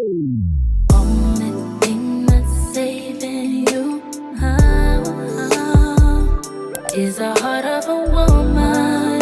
Only thing that's saving you is the heart of a woman.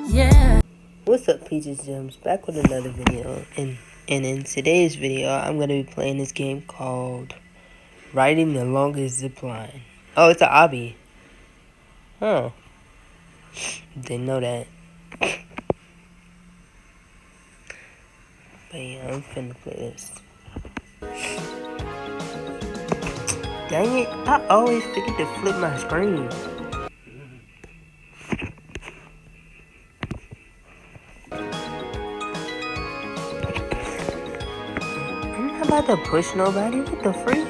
Yeah. What's up, Peachesss Gems? Back with another video, and in today's video, I'm gonna be playing this game called Riding the Longest Zipline. Oh, it's a obby. Huh? Didn't know that. But yeah, I'm finna play this. Dang it! I always forget to flip my screen. I'm not about to push nobody. What the freak?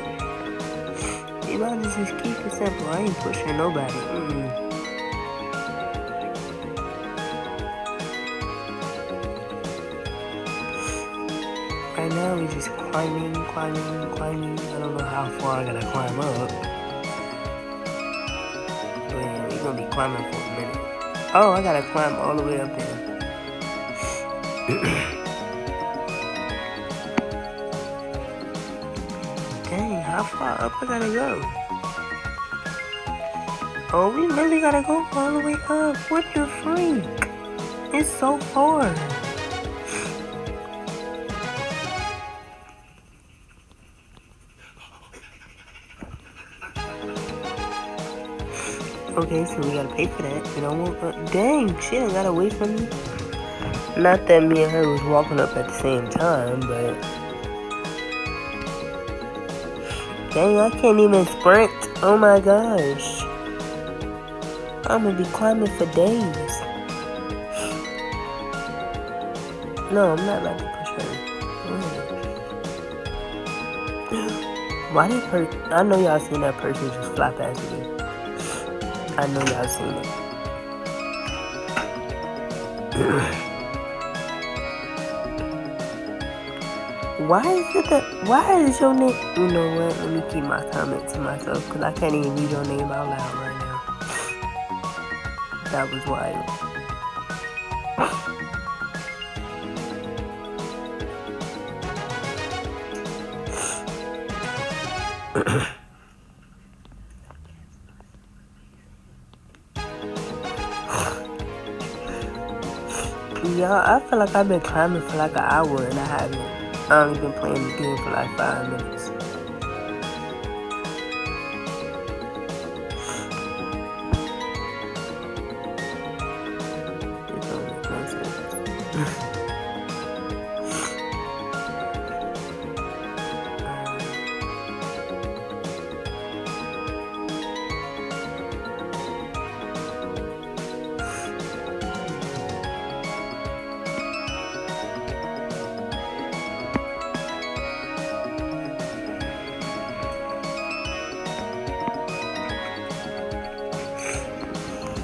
You might just keep it simple. I ain't pushing nobody. Right now we're just climbing. I don't know how far I gotta climb up. But yeah, we're gonna be climbing for a minute. Oh, I gotta climb all the way up there. Dang, how far up I gotta go? Oh, we really gotta go all the way up. What the freak? It's so far. Okay, so we gotta pay for that. We don't want. Dang, shit, I gotta wait for me. Not that me and her was walking up at the same time, but dang, I can't even sprint. Oh my gosh, I'm gonna be climbing for days. No, I'm not about to push her. Why did I know y'all seen that person just fly past me. I know y'all seen it. Why is your name? You know what? Let me keep my comment to myself because I can't even read your name out loud right now. That was wild. Y'all, I feel like I've been climbing for like an hour and I haven't. I only been playing this game for like 5 minutes. It don't make no sense.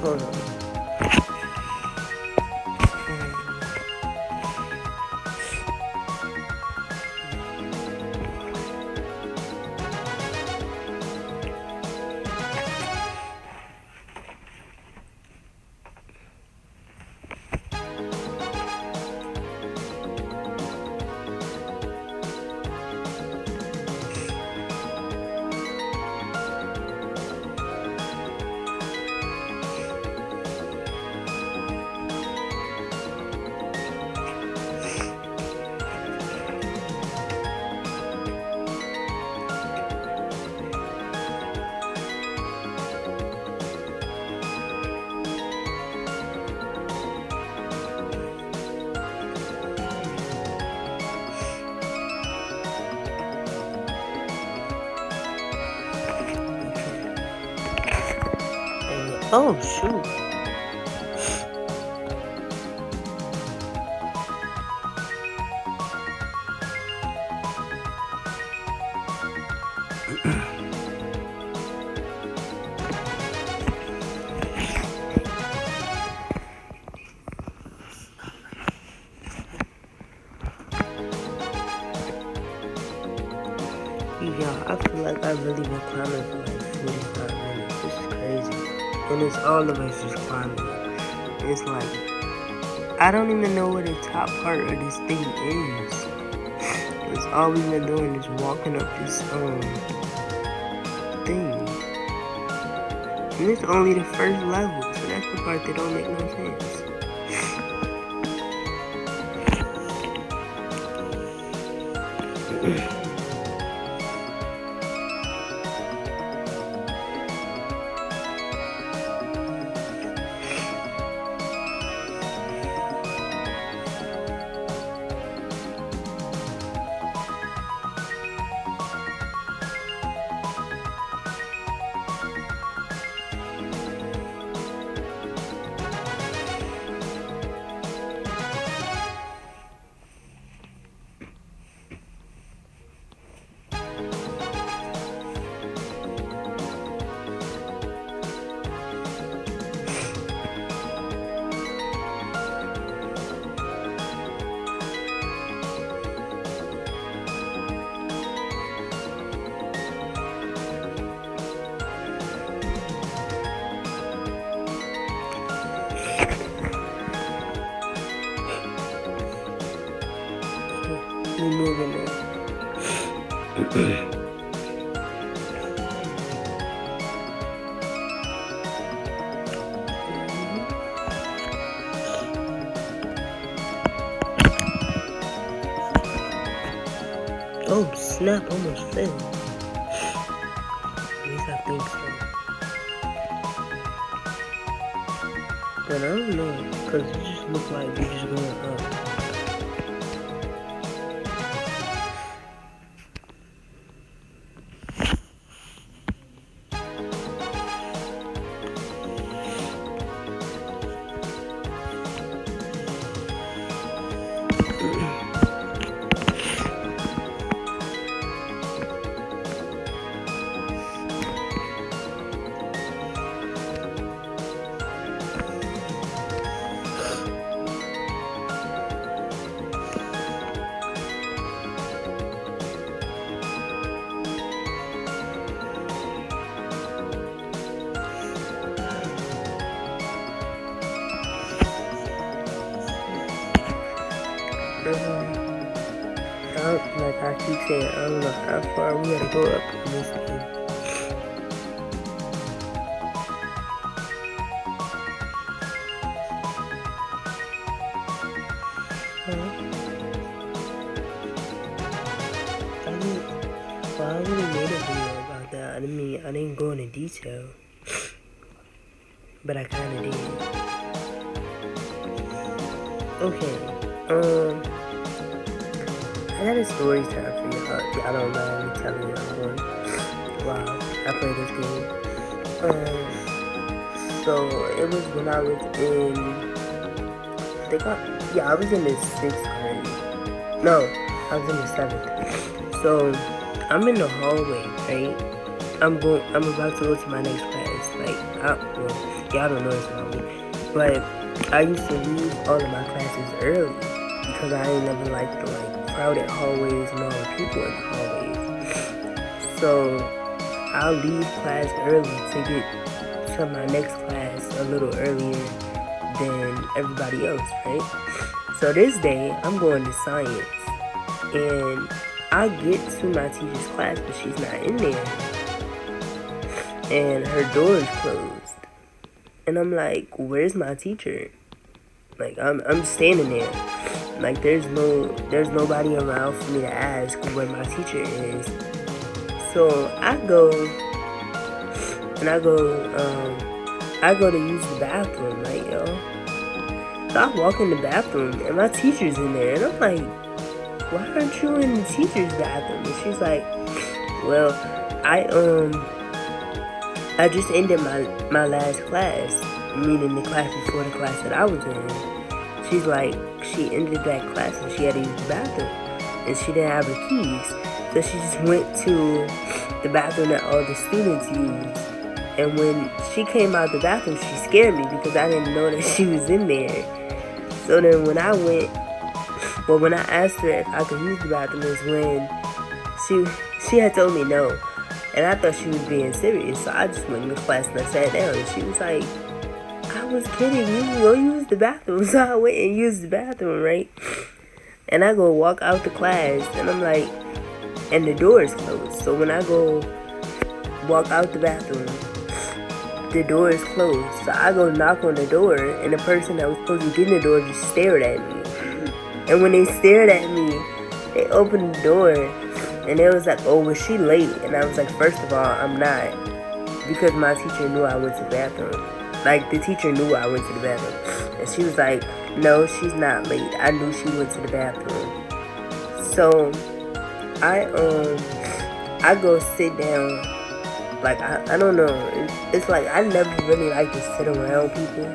Hold on. Oh shoot. Yeah, I feel like I've really been climbing for like 45 minutes. This is crazy. And it's all of us just climbing. It's like, I I don't even know where the top part of this thing is. Because all we've been doing is walking up this thing. And it's only the first level, so that's the part that don't make no sense. We're moving on. Oh snap, almost fell. At least I think so. But I don't know, because it just looked like you're just going up. Like I keep saying, I don't know how far we gotta go up in this thing. I already made a video about that. I didn't go into detail, but I kind of did. Okay, I got a story time for y'all. Y'all don't mind me telling y'all one. Wow, I played this game. So it was when I was in, I was in the 6th grade. No, I was in the 7th. So I'm in the hallway, right? I'm about to go to my next class. Like, y'all don't know this about me, but I used to leave all of my classes early because I ain't never liked the crowded hallways and all the people in the hallways. So I'll leave class early to get to my next class a little earlier than everybody else, right? So this day I'm going to science, and I get to my teacher's class, but she's not in there, and her door is closed. And I'm like, where's my teacher? Like, I'm standing there. Like, there's nobody around for me to ask where my teacher is. So I go to use the bathroom, right, y'all? So I walk in the bathroom, and my teacher's in there, and I'm like, why aren't you in the teacher's bathroom? And she's like, well, I just ended my last class, meaning the class before the class that I was in. She's like, she ended that class and she had to use the bathroom, and she didn't have her keys, so she just went to the bathroom that all the students use. And when she came out the bathroom, she scared me because I didn't know that she was in there. So then when I asked her if I could use the bathroom is when she had told me no, and I thought she was being serious. So I just went to class and I sat down, and she was like, I was kidding. You can go use the bathroom. So I went and used the bathroom, right? And I go walk out the class, and I'm like, and the door is closed. So when I go walk out the bathroom, the door is closed. So I go knock on the door, and the person that was supposed to get in the door just stared at me. And when they stared at me, they opened the door, and they was like, oh, was she late? And I was like, first of all, I'm not. Because my teacher knew I went to the bathroom. Like, the teacher knew I went to the bathroom. And she was like, no, she's not late. I knew she went to the bathroom. So, I go sit down. Like, I don't know. It's like, I never really like to sit around people.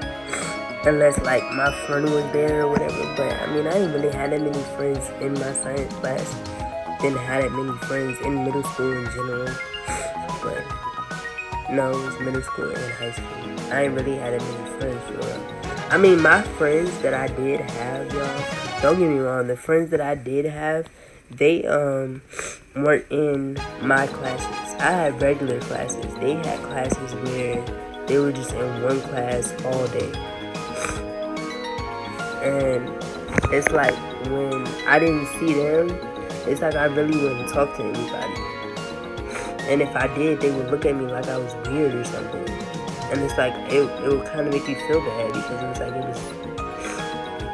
Unless, like, my friend was there or whatever. But, I mean, I didn't really have that many friends in my science class. Didn't have that many friends in middle school in general. But, no, it was middle school and high school. I ain't really had that many friends for real. I mean, my friends that I did have, y'all, don't get me wrong, the friends that I did have, they weren't in my classes. I had regular classes. They had classes where they were just in one class all day. And it's like when I didn't see them, it's like I really wouldn't talk to anybody. And if I did, they would look at me like I was weird or something. And it's like, it would kind of make you feel bad because it was like,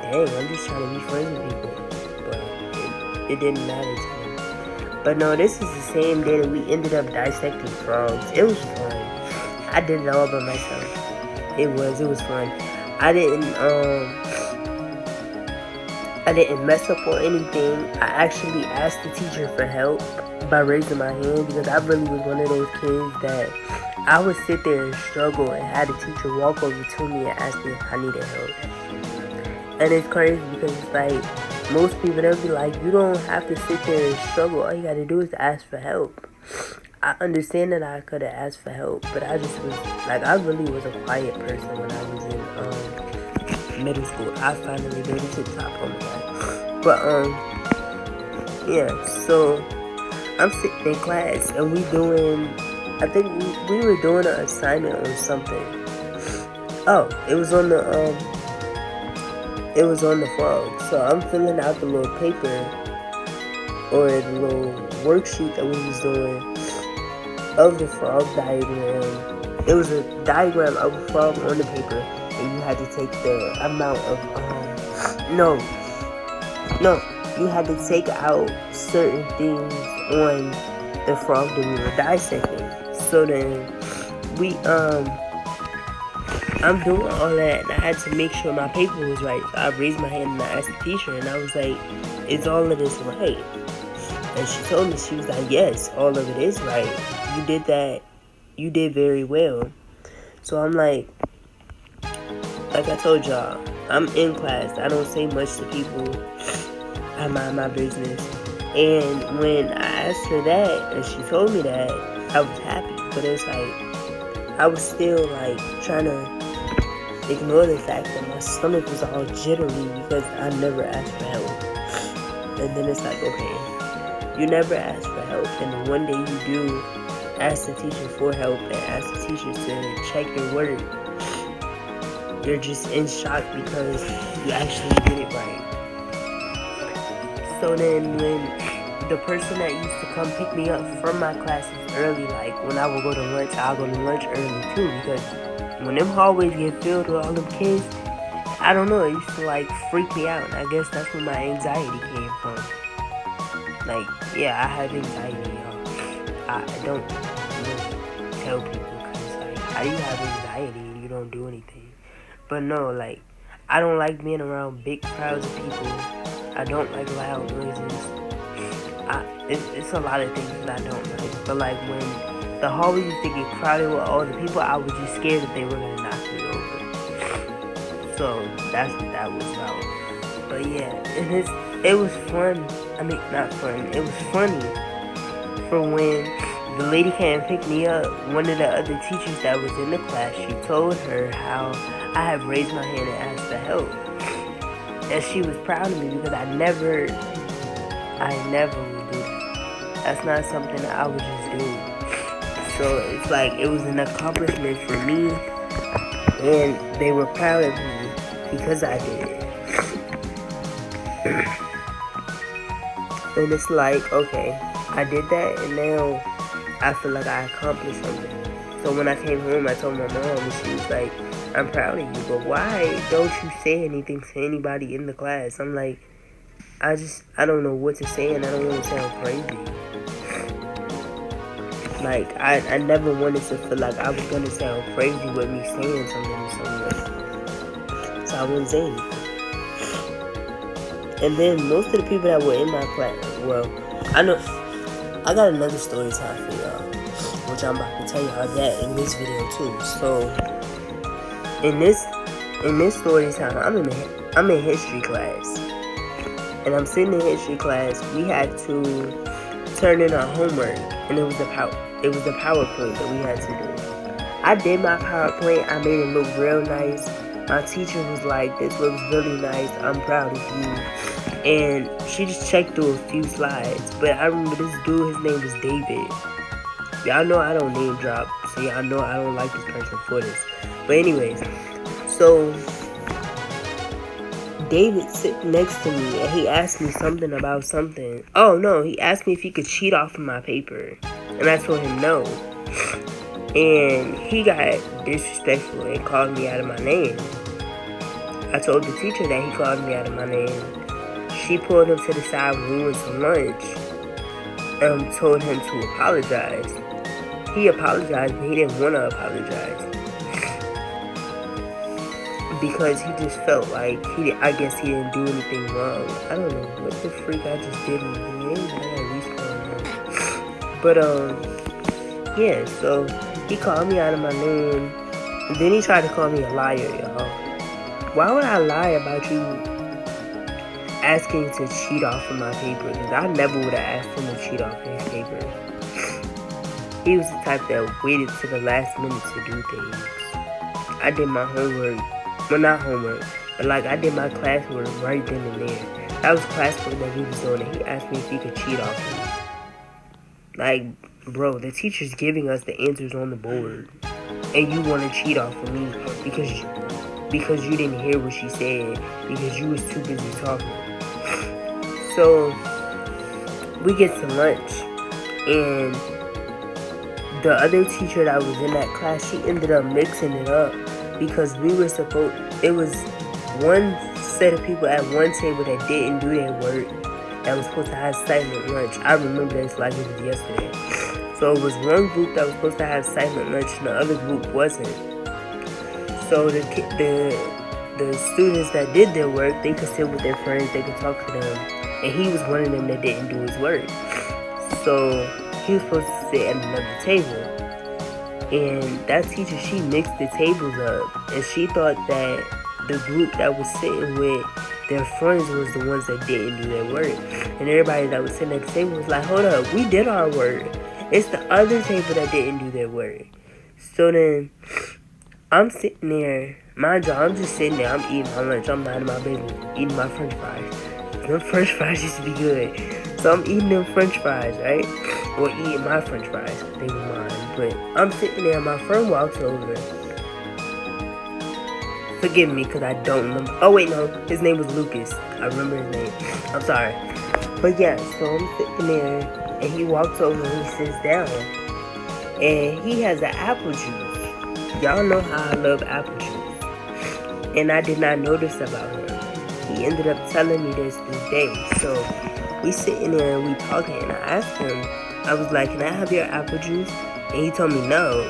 dang, I'm just trying to be friends with people. But it didn't matter to me. But no, this is the same day that we ended up dissecting frogs. It was fun. I did it all by myself. It was fun. I didn't mess up on anything. I actually asked the teacher for help by raising my hand because I really was one of those kids that I would sit there and struggle and have the teacher walk over to me and ask me if I needed help. And it's crazy because it's like, most people, they'll be like, you don't have to sit there and struggle. All you gotta do is ask for help. I understand that I could have asked for help, but I just was, like, I really was a quiet person when I was in middle school. I finally made it to the top on that. But, yeah, so I'm sitting in class and we doing, I think we were doing an assignment on something. Oh, it was on the frog. So I'm filling out the little paper or the little worksheet that we was doing of the frog diagram. It was a diagram of a frog on the paper, and you had to take the amount of you had to take out certain things on the frog that we were dissecting. So then we I'm doing all that, and I had to make sure my paper was right. So I raised my hand and I asked the teacher, and I was like, is all of this right? And she told me, she was like, yes, all of it is right. You did that. You did very well. So I'm like I told y'all, I'm in class. I don't say much to people. I mind my business. And when I asked her that, and she told me that, I was happy. But it's like, I was still like trying to ignore the fact that my stomach was all jittery because I never asked for help. And then it's like, okay, you never asked for help, and one day you do ask the teacher for help and ask the teacher to check your work. You're just in shock because you actually did it right. So then when the person that used to come pick me up from my classes early, like when I would go to lunch, I'll go to lunch early too, because when them hallways get filled with all them kids, I don't know, it used to like freak me out, and I guess that's where my anxiety came from. Like, yeah, I have anxiety, y'all. I don't tell people, because like, how do you have anxiety and you don't do anything? But no, like, I don't like being around big crowds of people. I don't like loud noises. It's a lot of things that I don't like. But like when the hallway used to get crowded with all the people, I was just scared that they were gonna knock me over. So that's what that was about. But yeah, it was fun. I mean, not fun. It was funny for when the lady came and picked me up. One of the other teachers that was in the class, she told her how I had raised my hand and asked for help. And she was proud of me because I never would do that. That's not something that I would just do. So it's like, it was an accomplishment for me. and they were proud of me because I did it. And it's like, okay, I did that, and now I feel like I accomplished something. So when I came home, I told my mom, and she was like, I'm proud of you, but why don't you say anything to anybody in the class? I'm like, I don't know what to say, and I don't want to sound crazy. Like, I never wanted to feel like I was going to sound crazy with me saying something to someone. So I wouldn't say anything. And then most of the people that were in my class, well, I got another story time for y'all, which I'm about to tell y'all that in this video too. So in this story time, I'm in history class, and I'm sitting in history class. We had to turn in our homework, and it was a PowerPoint that we had to do. I did my PowerPoint. I made it look real nice. My teacher was like, "This looks really nice. I'm proud of you." And she just checked through a few slides. But I remember this dude, his name was David. Y'all know I don't name drop, so y'all know I don't like this person for this. But anyways, so David sitting next to me, and he asked me something about something. Oh no, he asked me if he could cheat off of my paper. And I told him no. And he got disrespectful and called me out of my name. I told the teacher that he called me out of my name. She pulled him to the side when we went to lunch and told him to apologize. He apologized, but he didn't want to apologize because he just felt like I guess he didn't do anything wrong. I don't know what the freak I just did in the But yeah, so he called me out of my name, and then he tried to call me a liar, y'all. Why would I lie about you asking to cheat off of my paper? Because I never would have asked him to cheat off of his paper. He was the type that waited to the last minute to do things. I did my homework, well not homework, but like I did my classwork right then and there. That was classwork that he was doing, and he asked me if he could cheat off me. Like, bro, the teacher's giving us the answers on the board, and you want to cheat off of me because you didn't hear what she said, because you was too busy talking. So we get to lunch, and the other teacher that was in that class, she ended up mixing it up because it was one set of people at one table that didn't do their work that was supposed to have silent lunch. I remember this like it was yesterday. So it was one group that was supposed to have silent lunch and the other group wasn't. So the students that did their work, they could sit with their friends, they could talk to them, and he was one of them that didn't do his work. So he was supposed to sit at another table, and that teacher, she mixed the tables up, and she thought that the group that was sitting with their friends was the ones that didn't do their work, and everybody that was sitting at the table was like, hold up, we did our work. It's the other table that didn't do their work. So then I'm sitting there, mind you, I'm just sitting there, I'm eating my lunch, I'm minding my business, eating my french fries. Them french fries used to be good. So I'm eating them french fries, right? Or eating my french fries, they were mine. But I'm sitting there, my friend walks over. Forgive me, because I don't remember. Oh, wait, no. His name was Lucas. I remember his name. I'm sorry. But yeah, so I'm sitting there, and he walks over and he sits down. And he has an apple juice. Y'all know how I love apple juice. And I did not know this about him. He ended up telling me this day. So we sitting there and we talking, and I asked him, I was like, can I have your apple juice? And he told me no.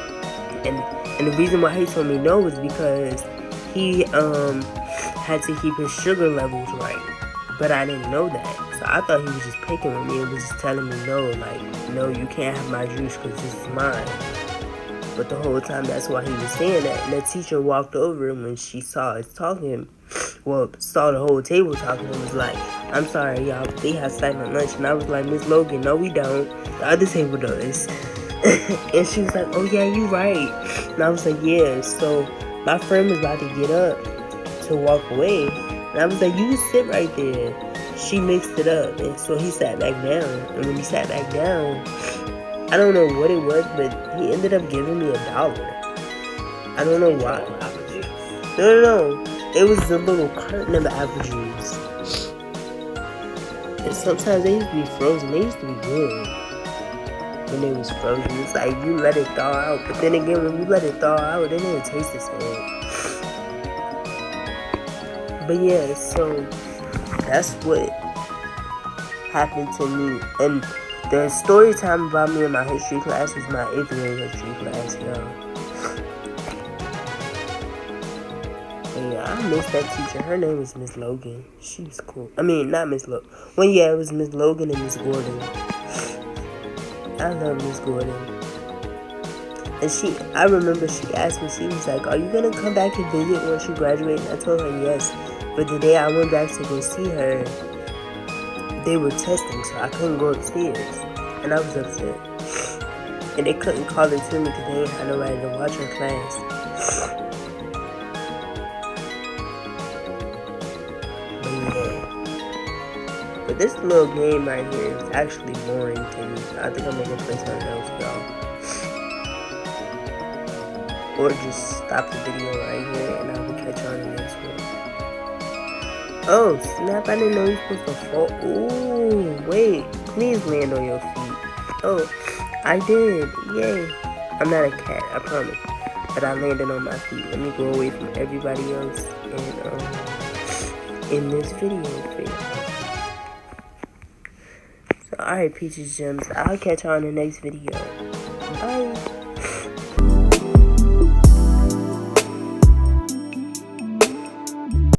And the reason why he told me no was because he had to keep his sugar levels right. But I didn't know that. So I thought he was just picking with me and was just telling me no, like, no, you can't have my juice because this is mine. But the whole time, that's why he was saying that. And the teacher walked over, and when she saw us talking, saw the whole table talking, and was like, I'm sorry, y'all, they have silent lunch. And I was like, Miss Logan, no, we don't. The other table does. And she was like, oh, yeah, you right. And I was like, yeah. So my friend was about to get up to walk away. And I was like, you can sit right there. She mixed it up. And so he sat back down. And when he sat back down, I don't know what it was, but he ended up giving me $1. I don't know why. No. It was the little carton of apple juice. And sometimes they used to be frozen. They used to be good when they was frozen. It's like you let it thaw out. But then again, when you let it thaw out, then it didn't taste the same. But yeah, so that's what happened to me. And the story time about me in my history class was my 8th grade history class, y'all. And yeah, I miss that teacher. Her name was Miss Logan. She was cool. I mean, not Miss Logan. Well, yeah, it was Miss Logan and Miss Gordon. I love Miss Gordon. And I remember she asked me, she was like, are you going to come back and visit once you graduate? And I told her yes. But the day I went back to go see her, they were testing, so I couldn't go upstairs. And I was upset. And they couldn't call it to me because they didn't have nobody to watch her class. But yeah. But this little game right here is actually boring to me. I think I'm gonna play something else, y'all. Or just stop the video right here and I will catch you on the next one. Oh, snap, I didn't know you're supposed to fall. Ooh, wait. Please land on your feet. Oh, I did. Yay. I'm not a cat, I promise. But I landed on my feet. Let me go away from everybody else and in this video for you. So, alright, Peachesss Gems. I'll catch you on the next video.